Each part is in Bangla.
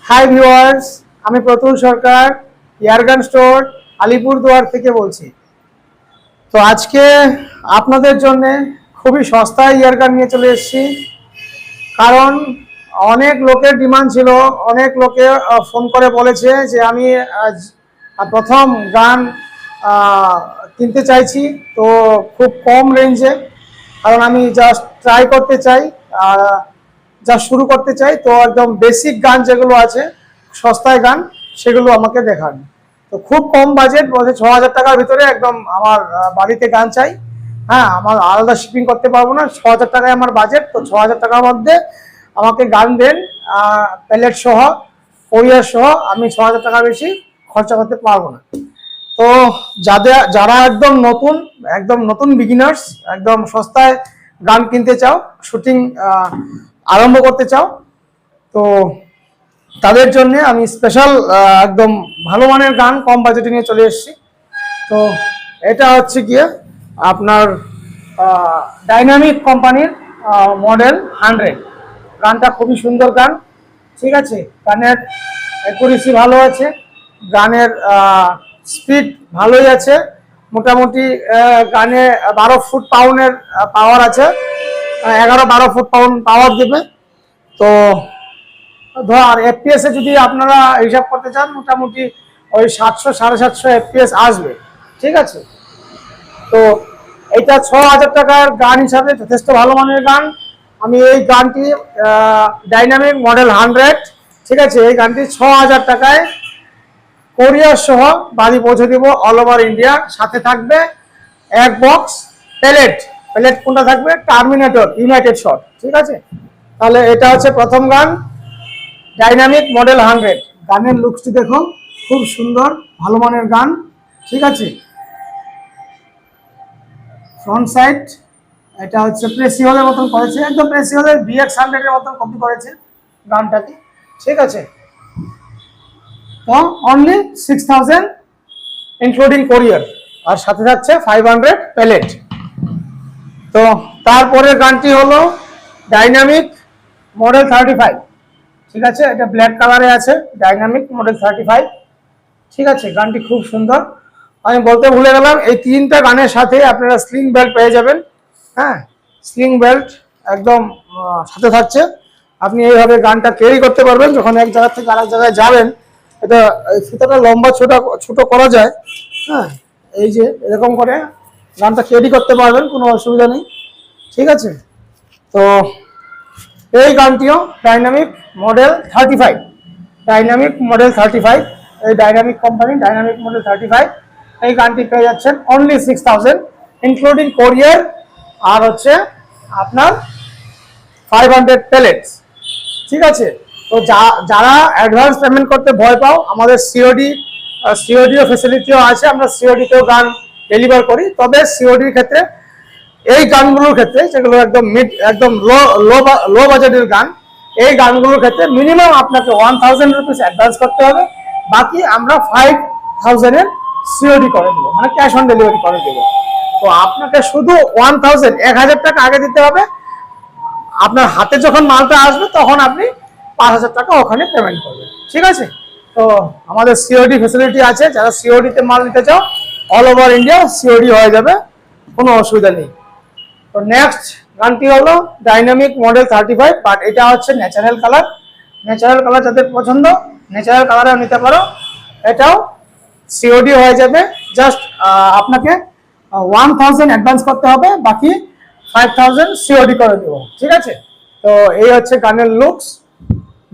হাই ভিউয়ার্স, আমি প্রতুল সরকার এয়ারগান স্টোর আলিপুরদুয়ার থেকে বলছি। তো আজকে আপনাদের জন্য খুবই সস্তায় এয়ারগান নিয়ে চলে এসেছি। কারণ অনেক লোকের ডিমান্ড ছিল, অনেক লোকে ফোন করে বলেছে যে আমি প্রথম গান কিনতে চাইছি, তো খুব কম রেঞ্জে। কারণ আমি জাস্ট ট্রাই করতে চাই, যা শুরু করতে চাই। তো একদম বেসিক গান যেগুলো আছে, সস্তায় গান, সেগুলো আমাকে দেখান। তো খুব কম বাজেট, বলছে 6,000 টাকার ভিতরে একদম আমার বাড়িতে গান চাই। হ্যাঁ, আমার আলাদা শিপিং করতে পারবো না, 6,000 টাকায় আমার বাজেট। তো 6,000 টাকার মধ্যে আমাকে গান দেন, প্যালেট সহ, কোরিয়ার সহ। আমি 6,000 টাকা বেশি খরচা করতে পারবো না। তো যারা একদম নতুন বিগিনার্স, একদম সস্তায় গান কিনতে চাও, শুটিং আরম্ভ করতে চাও, তো তাদের জন্য আমি স্পেশাল একদম ভালো মানের গান কম বাজেটে নিয়ে চলে এসেছি। তো এটা হচ্ছে গিয়ে আপনার ডাইনামিক কোম্পানির মডেল 100। গানটা খুবই সুন্দর গান, ঠিক আছে। গানের অ্যাকুরেসি ভালো আছে, গানের স্পিড ভালোই আছে। মোটামুটি গানে 12 ফুট পাউন্ডের পাওয়ার আছে, 11-12 ফুট পাউন্ড পাওয়ার দেবে। তো ধর এফপিএস এ যদি আপনারা হিসাব করতে চান, মোটামুটি ওই 700-750 এফপিএস আসবে, ঠিক আছে। তো এটা 6,000 টাকার গান হিসাবে যথেষ্ট ভালো মানের গান। আমি এই গানটি ডাইনামিক মডেল 100, ঠিক আছে, এই গানটি 6,000 টাকায় কোরিয়ার সহ বাড়ি পৌঁছে দেবো, অল ওভার ইন্ডিয়া। সাথে থাকবে এক বক্স প্যালেট। কোনটা থাকবে? টার্মিনেটর ইউনাইটেড শট, ঠিক আছে। তাহলে এটা হচ্ছে প্রথম গান, ডাইনামিক মডেল 100। গানের লুকসটি দেখো, খুব সুন্দর, ভালো মানের গান, ঠিক আছে। ফ্রন্ট সাইড এটা হচ্ছে প্রেসিওলের মতন করেছে, একদম প্রেসিওলের BX100 এর মতন কপি করেছে গানটাকে, ঠিক আছে। তো অনলি 6,000 ইনক্লুডিং কোরিয়ার, আর সাথে থাকছে 500 প্যালেট। তো তারপরে গানটি হলো ডাইনামিক মডেল 35, ঠিক আছে। এটা ব্ল্যাক কালারে আছে, ডাইনামিক মডেল 35, ঠিক আছে। গানটি খুব সুন্দর। আমি বলতে ভুলে গেলাম, এই তিনটা গানের সাথে আপনারা স্লিং বেল্ট পেয়ে যাবেন। হ্যাঁ, স্লিং বেল্ট একদম সাথে থাকছে। আপনি এইভাবে গানটা ক্যারি করতে পারবেন যখন এক জায়গা থেকে আরেক জায়গায় যাবেন। এটা ফিতাটা লম্বা ছোট করা যায়। হ্যাঁ, এই যে এরকম করে গানটা ক্যারি করতে পারবেন, কোনো অসুবিধা নেই, ঠিক আছে। তো এই গানটিও ডাইনামিক মডেল 35, ডাইনামিক মডেল 35, এই ডাইনামিক কোম্পানি ডাইনামিক মডেল 35। এই গানটি পেয়ে যাচ্ছেন অনলি 6,000 ইনক্লুডিং কোরিয়ার, আর হচ্ছে আপনার 500 প্যালেটস, ঠিক আছে। তো যারা অ্যাডভান্স পেমেন্ট করতে ভয় পাও, আমাদের সিওডিও ফ্যাসিলিটিও আছে। আমরা সিওডিতেও গান ডেলিভার করি। তবে সিওডির ক্ষেত্রে, এই গানগুলোর ক্ষেত্রে যেগুলো একদম লো বাজেটের গান, এই গানগুলোর ক্ষেত্রে মিনিমাম আপনাকে 1,000 রুপিস অ্যাডভান্স করতে হবে। বাকি আমরা 5,000 এর সিওডি করে দেবো, মানে ক্যাশ অন ডেলিভারি করে দেবো। তো আপনাকে শুধু 1,000 টাকা আগে দিতে হবে। আপনার হাতে যখন মালটা আসবে তখন আপনি 5,000 টাকা ওখানে পেমেন্ট করবেন, ঠিক আছে। তো আমাদের সিওডি ফ্যাসিলিটি আছে। যারা সিওডিতে মাল নিতে চাও, অল ওভার ইন্ডিয়া সিওডি হয়ে যাবে, কোনো অসুবিধা নেই। তো নেক্সট গানটি হলো ডাইনামিক মডেল 35, বাট এটা হচ্ছে ন্যাচারাল কালার। ন্যাচারাল কালার যাদের পছন্দ, ন্যাচারাল কালারেও নিতে পারো। এটাও সিওডি হয়ে যাবে। জাস্ট আপনাকে 1,000 অ্যাডভান্স করতে হবে, বাকি 5,000 সিওডি করে দেবো, ঠিক আছে। তো এই হচ্ছে গানের লুকস,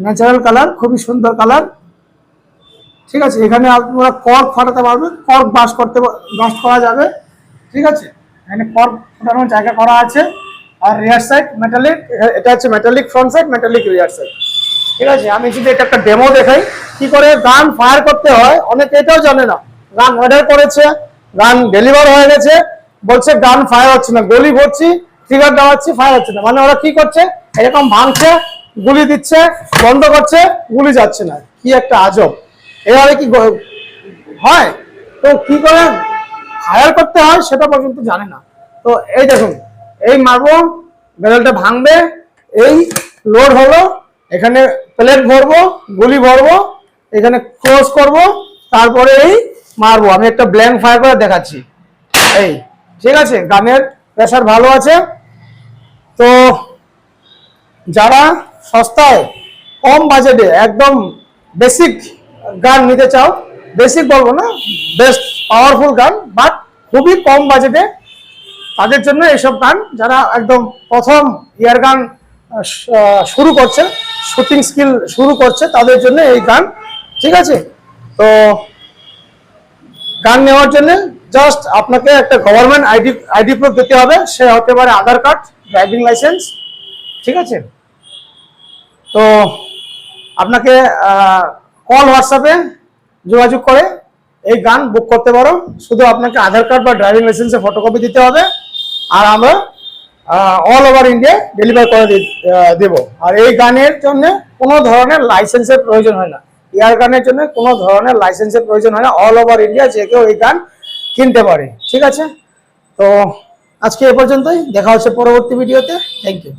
ন্যাচারাল কালার, খুবই সুন্দর কালার, ঠিক আছে। এখানে আপনারা কর্ক ফাটাতে পারবেন, কর্ক বাস্ট করা যাবে, ঠিক আছে। এখানে কর্ক ফাটানোর জায়গা করা আছে। আর রিয়ার সাইড মেটালিক, এটা হচ্ছে মেটালিক ফ্রন্ট সাইড, মেটালিক রিয়ার সাইড, ঠিক আছে। আমি যদি এটা একটা ডেমো দেখাই কি করে গান ফায়ার করতে হয়, অনেকে এটাও জানে না। গান অর্ডার করেছে, গান ডেলিভার হয়ে গেছে, বলছে গান ফায়ার হচ্ছে না, গুলি ভরছি, ট্রিগার দেওয়াচ্ছি, ফায়ার হচ্ছে না। মানে ওরা কি করছে, এরকম ভাঙছে, গুলি দিচ্ছে, বন্ধ করছে, গুলি যাচ্ছে না। কি একটা আজব, এভাবে কি হয়? তো কি করে ফায়ার করতে হয় সেটা পর্যন্ত জানে না। তো এই দেখুন, এই মারবো, ব্যারেলটা ভাঙবে, এই লোড হলো, এখানে প্লেট ভরবো, গুলি ভরবো, এখানে ক্লোজ করব, তারপরে এই মারবো। আমি একটা ব্ল্যাঙ্ক ফায়ার করে দেখাচ্ছি। এই ঠিক আছে, গানের প্রেসার ভালো আছে। তো যারা সস্তায় কম বাজেটে একদম বেসিক গান নিতে চাও, বেসিক বলবো না, বেস্ট পাওয়ারফুল গান বাট খুবই কম বাজেটে, তাদের জন্য এইসব গান, যারা একদম প্রথম ইয়ার গান শুরু করছে, শুটিং স্কিল শুরু করছে, তাদের জন্য এই গান। ঠিক আছে, তো গান নেওয়ার জন্য জাস্ট আপনাকে একটা গভর্নমেন্ট আইডি প্রুফ দিতে হবে। সে হতে পারে আধার কার্ড, ড্রাইভিং লাইসেন্স। ঠিক আছে, তো আপনাকে কল হোয়াটসঅ্যাপে যোগাযোগ করে এই গান বুক করতে পারো। শুধু আপনাকে আধার কার্ড বা ড্রাইভিং লাইসেন্সের ফটোকপি দিতে হবে, আর আমরা অল ওভার ইন্ডিয়া ডেলিভার করে দেব। আর এই গানের জন্য কোনো ধরনের লাইসেন্সের প্রয়োজন হয় না। এয়ার গানের জন্য কোনো ধরনের লাইসেন্সের প্রয়োজন হয় না। অল ওভার ইন্ডিয়া যে কেউ এই গান কিনতে পারে। ঠিক আছে, তো আজকে এ পর্যন্তই, দেখা হচ্ছে পরবর্তী ভিডিওতে। Thank you.